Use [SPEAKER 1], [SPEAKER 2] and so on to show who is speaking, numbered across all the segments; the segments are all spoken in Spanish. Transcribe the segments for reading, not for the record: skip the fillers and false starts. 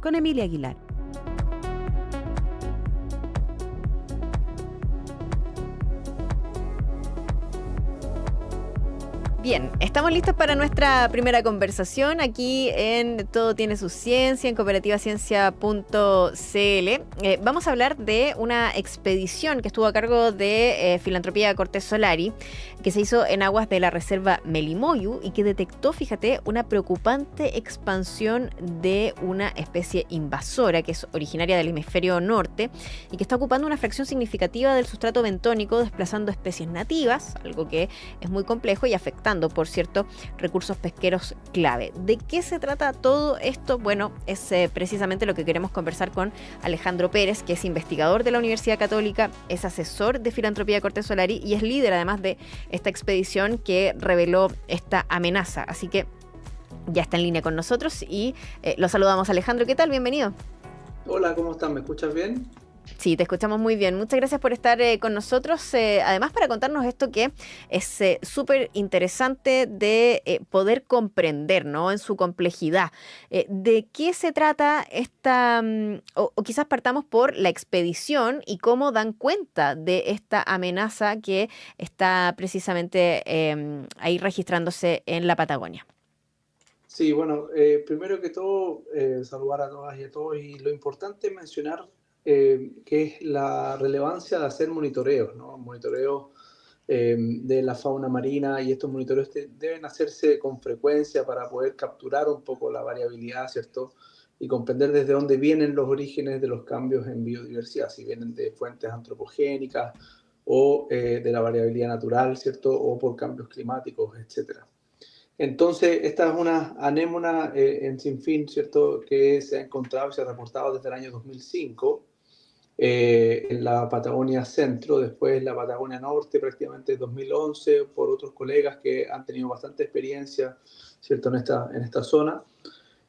[SPEAKER 1] con Emilia Aguilar. Bien, estamos listos para nuestra primera conversación aquí en Todo Tiene Su Ciencia, en cooperativaciencia.cl. Vamos a hablar de una expedición que estuvo a cargo de Filantropía Cortés Solari, que se hizo en aguas de la reserva Melimoyu y que detectó, fíjate, una preocupante expansión de una especie invasora que es originaria del hemisferio norte y que está ocupando una fracción significativa del sustrato bentónico, desplazando especies nativas, algo que es muy complejo y afectando, por cierto, recursos pesqueros clave. ¿De qué se trata todo esto? Bueno, es precisamente lo que queremos conversar con Alejandro Pérez, que es investigador de la Universidad Católica, es asesor de Filantropía Cortés Solari y es líder además de esta expedición que reveló esta amenaza. Así que ya está en línea con nosotros y lo saludamos. Alejandro, ¿qué tal? Bienvenido.
[SPEAKER 2] Hola, ¿cómo estás? ¿Me escuchas bien?
[SPEAKER 1] Sí, te escuchamos muy bien. Muchas gracias por estar con nosotros. Además, para contarnos esto que es súper interesante de poder comprender, ¿no? En su complejidad. ¿De qué se trata esta, o quizás partamos por la expedición y cómo dan cuenta de esta amenaza que está precisamente ahí registrándose en la Patagonia?
[SPEAKER 2] Sí, bueno, primero que todo, saludar a todas y a todos. Y lo importante es mencionar que es la relevancia de hacer monitoreos, ¿no? Monitoreos de la fauna marina, y estos monitoreos deben hacerse con frecuencia para poder capturar un poco la variabilidad, ¿cierto? Y comprender desde dónde vienen los orígenes de los cambios en biodiversidad, si vienen de fuentes antropogénicas o de la variabilidad natural, ¿cierto? O por cambios climáticos, etcétera. Entonces, esta es una anémona en sinfín, ¿cierto?, que se ha encontrado y se ha reportado desde el año 2005 en la Patagonia Centro, después en la Patagonia Norte prácticamente en 2011, por otros colegas que han tenido bastante experiencia, ¿cierto?, en esta zona.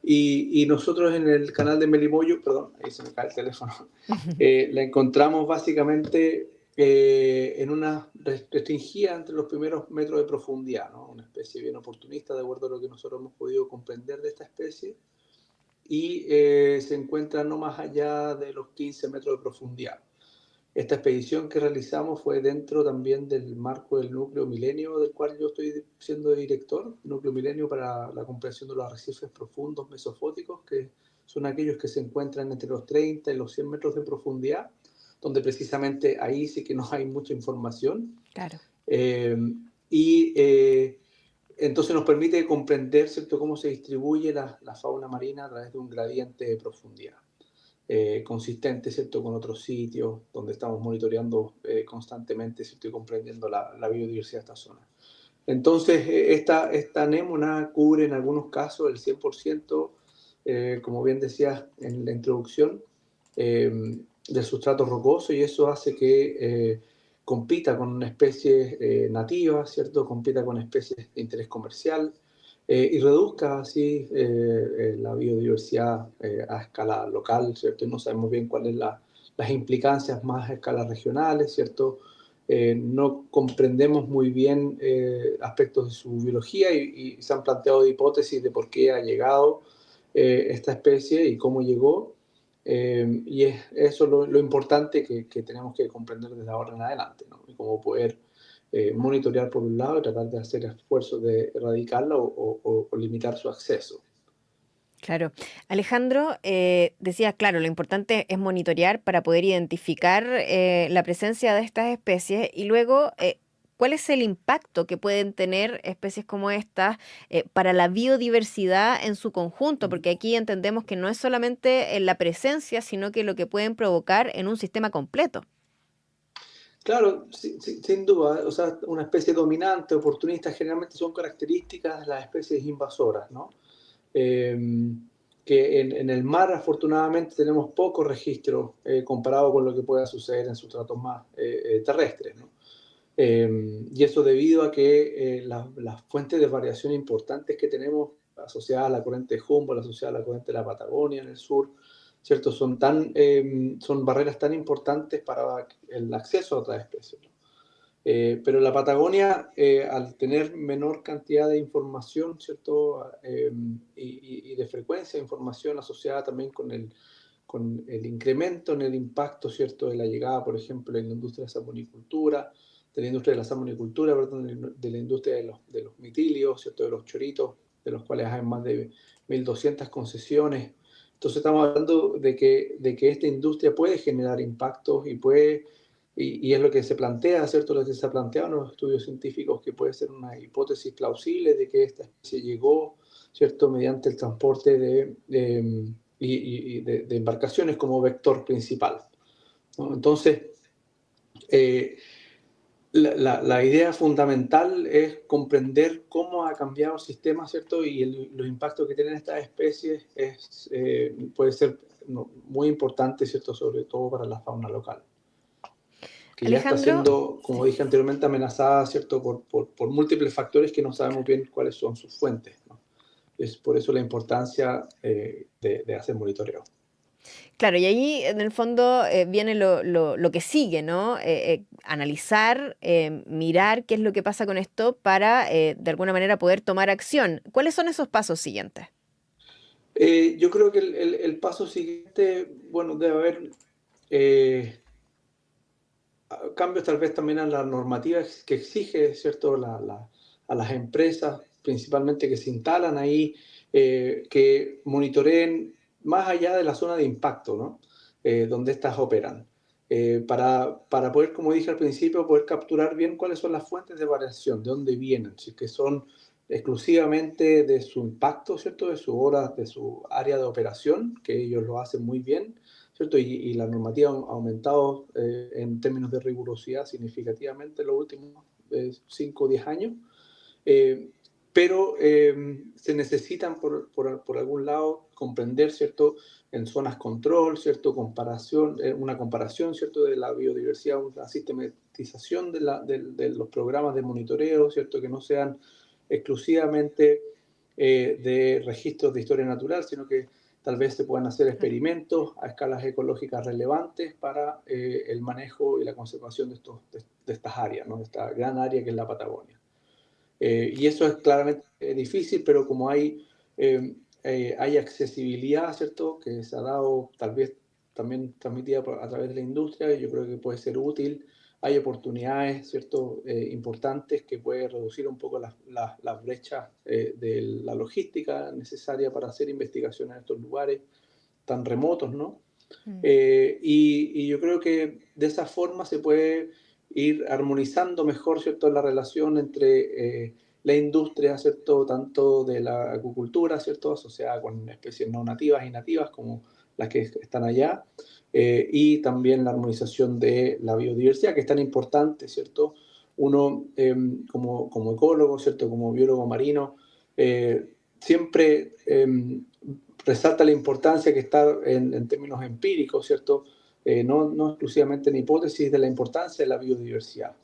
[SPEAKER 2] Y nosotros en el canal de Melimoyo, perdón, ahí se me cae el teléfono, la encontramos básicamente en una restringida entre los primeros metros de profundidad, ¿no? Una especie bien oportunista, de acuerdo a lo que nosotros hemos podido comprender de esta especie, y se encuentra no más allá de los 15 metros de profundidad. Esta expedición que realizamos fue dentro también del marco del Núcleo Milenio, del cual yo estoy siendo director, Núcleo Milenio para la comprensión de los arrecifes profundos mesofóticos, que son aquellos que se encuentran entre los 30 y los 100 metros de profundidad, donde precisamente ahí sí que no hay mucha información.
[SPEAKER 1] Claro.
[SPEAKER 2] Eh, y entonces nos permite comprender, ¿cierto?, cómo se distribuye la fauna marina a través de un gradiente de profundidad consistente, ¿cierto?, con otros sitios donde estamos monitoreando constantemente, ¿cierto?, y comprendiendo la biodiversidad de esta zona. Entonces, esta anémona cubre en algunos casos el 100%, como bien decías en la introducción, del sustrato rocoso, y eso hace que compita con especies nativas, ¿cierto?, compita con especies de interés comercial, y reduzca así la biodiversidad a escala local, ¿cierto? Y no sabemos bien cuáles las implicancias más a escalas regionales, ¿cierto? No comprendemos muy bien aspectos de su biología, y se han planteado hipótesis de por qué ha llegado esta especie y cómo llegó. Y es eso lo importante que tenemos que comprender desde ahora en adelante, ¿no? Y cómo poder monitorear por un lado y tratar de hacer esfuerzos de erradicarla o limitar su acceso.
[SPEAKER 1] Claro. Alejandro, decía, claro, lo importante es monitorear para poder identificar la presencia de estas especies y luego, ¿cuál es el impacto que pueden tener especies como estas para la biodiversidad en su conjunto? Porque aquí entendemos que no es solamente en la presencia, sino que lo que pueden provocar en un sistema completo.
[SPEAKER 2] Claro, sin duda, o sea, una especie dominante, oportunista, generalmente son características de las especies invasoras, ¿no? Eh, que en el mar, afortunadamente, tenemos poco registro comparado con lo que pueda suceder en sustratos más terrestres, ¿no? Y eso debido a que las fuentes de variación importantes que tenemos asociadas a la corriente de Humboldt, asociadas a la corriente de la Patagonia en el sur, ¿cierto? Son barreras tan importantes para el acceso a otras especies, ¿no? Pero la Patagonia, al tener menor cantidad de información, ¿cierto? Y de frecuencia de información asociada también con el incremento en el impacto, ¿cierto? De la llegada, por ejemplo, en la industria de la salmonicultura, de la industria de la salmonicultura, perdón, de la industria de los mitilios, ¿cierto? De los choritos, de los cuales hay más de 1.200 concesiones. Entonces estamos hablando de que esta industria puede generar impactos y puede, y es lo que se plantea, ¿cierto? Lo que se ha planteado en los estudios científicos, que puede ser una hipótesis plausible de que esta especie llegó, ¿cierto? Mediante el transporte de embarcaciones como vector principal, ¿no? Entonces, eh, la idea fundamental es comprender cómo ha cambiado el sistema, ¿cierto? Y los impactos que tienen estas especies puede ser, ¿no?, muy importante, ¿cierto? Sobre todo para la fauna local, que ya está
[SPEAKER 1] Alejandro,
[SPEAKER 2] siendo, como
[SPEAKER 1] sí.
[SPEAKER 2] dije anteriormente, amenazada, ¿cierto? Por múltiples factores que no sabemos bien cuáles son sus fuentes, ¿no? Es por eso la importancia de hacer monitoreo.
[SPEAKER 1] Claro, y ahí en el fondo viene lo que sigue, ¿no? Analizar, mirar qué es lo que pasa con esto para de alguna manera poder tomar acción. ¿Cuáles son esos pasos siguientes?
[SPEAKER 2] Yo creo que el paso siguiente, bueno, debe haber eh, cambios tal vez también a la normativa que exige, ¿cierto? A las empresas, principalmente que se instalan ahí, que monitoreen más allá de la zona de impacto, ¿no? Donde estas operan. Para poder, como dije al principio, poder capturar bien cuáles son las fuentes de variación, de dónde vienen, si es que son exclusivamente de su impacto, ¿cierto? De su hora, de su área de operación, que ellos lo hacen muy bien, ¿cierto? Y la normativa ha aumentado en términos de rigurosidad significativamente en los últimos 5 o 10 años, eh, pero se necesitan por algún lado comprender, ¿cierto? En zonas control, ¿cierto? Comparación, una comparación, ¿cierto? De la biodiversidad, una sistematización de los programas de monitoreo, ¿cierto? Que no sean exclusivamente de registros de historia natural, sino que tal vez se puedan hacer
[SPEAKER 1] Claro.
[SPEAKER 2] experimentos a escalas ecológicas relevantes para el manejo y la conservación de estas áreas, ¿no? De esta gran área que es la Patagonia. Y eso es claramente difícil, pero como hay accesibilidad, ¿cierto? Que se ha dado tal vez también transmitida a través de la industria, yo creo que puede ser útil. Hay oportunidades, ¿cierto? Importantes que pueden reducir un poco las brechas de la logística necesaria para hacer investigación en estos lugares tan remotos, ¿no?
[SPEAKER 1] Mm.
[SPEAKER 2] Y yo creo que de esa forma se puede ir armonizando mejor, ¿cierto?, la relación entre la industria, ¿cierto?, tanto de la acuicultura, ¿cierto?, asociada con especies no nativas y nativas como las que están allá, y también la armonización de la biodiversidad, que es tan importante, ¿cierto? Uno, como ecólogo, ¿cierto?, como biólogo marino, siempre resalta la importancia que está en términos empíricos, ¿cierto? No exclusivamente en hipótesis de la importancia de la biodiversidad.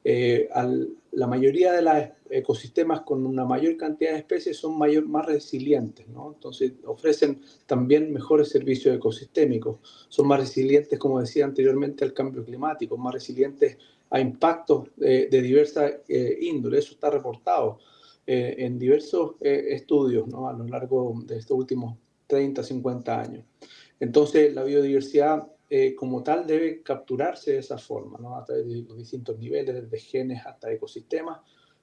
[SPEAKER 2] La mayoría de los ecosistemas con una mayor cantidad de especies son más resilientes, ¿no? Entonces ofrecen también mejores servicios ecosistémicos, son más resilientes, como decía anteriormente, al cambio climático, más resilientes a impactos de diversa índole. Eso está reportado en diversos estudios, ¿no?, a lo largo de estos últimos 30, 50 años. Entonces, la biodiversidad como tal debe capturarse de esa forma, ¿no?, a través de los distintos niveles, desde genes hasta ecosistemas,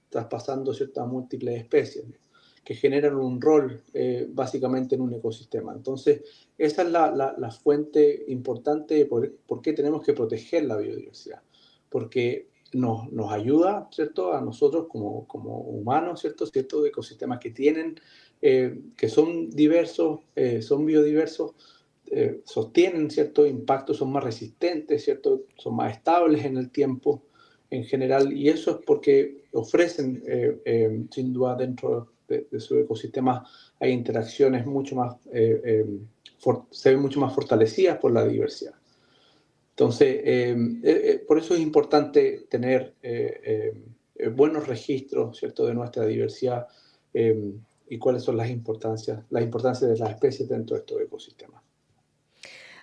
[SPEAKER 2] traspasando ciertas múltiples especies, ¿no?, que generan un rol básicamente en un ecosistema. Entonces, esa es la fuente importante de por qué tenemos que proteger la biodiversidad, porque nos ayuda, ¿cierto?, a nosotros como humanos, ¿cierto?, ecosistemas que tienen, que son diversos, son biodiversos, sostienen cierto impacto, son más resistentes, ¿cierto? Son más estables en el tiempo en general, y eso es porque ofrecen, sin duda, dentro de su ecosistema hay interacciones mucho más, se ven mucho más fortalecidas por la diversidad. Entonces, por eso es importante tener buenos registros, ¿cierto?, de nuestra diversidad, y cuáles son las importancias de las especies dentro de estos ecosistemas.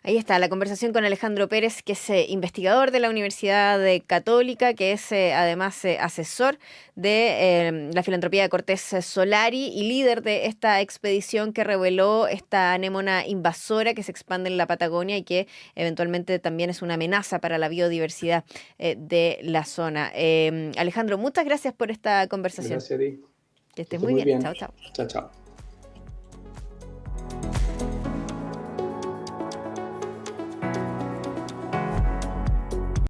[SPEAKER 1] Ahí está la conversación con Alejandro Pérez, que es investigador de la Universidad Católica, que es además asesor de la filantropía de Cortés Solari y líder de esta expedición que reveló esta anémona invasora que se expande en la Patagonia y que eventualmente también es una amenaza para la biodiversidad de la zona. Alejandro, muchas gracias por esta conversación.
[SPEAKER 2] Gracias a ti.
[SPEAKER 1] Que
[SPEAKER 2] Que
[SPEAKER 1] estés
[SPEAKER 2] esté
[SPEAKER 1] muy
[SPEAKER 2] muy
[SPEAKER 1] bien.
[SPEAKER 2] bien.
[SPEAKER 1] Chao, chao.
[SPEAKER 2] Chao, chao.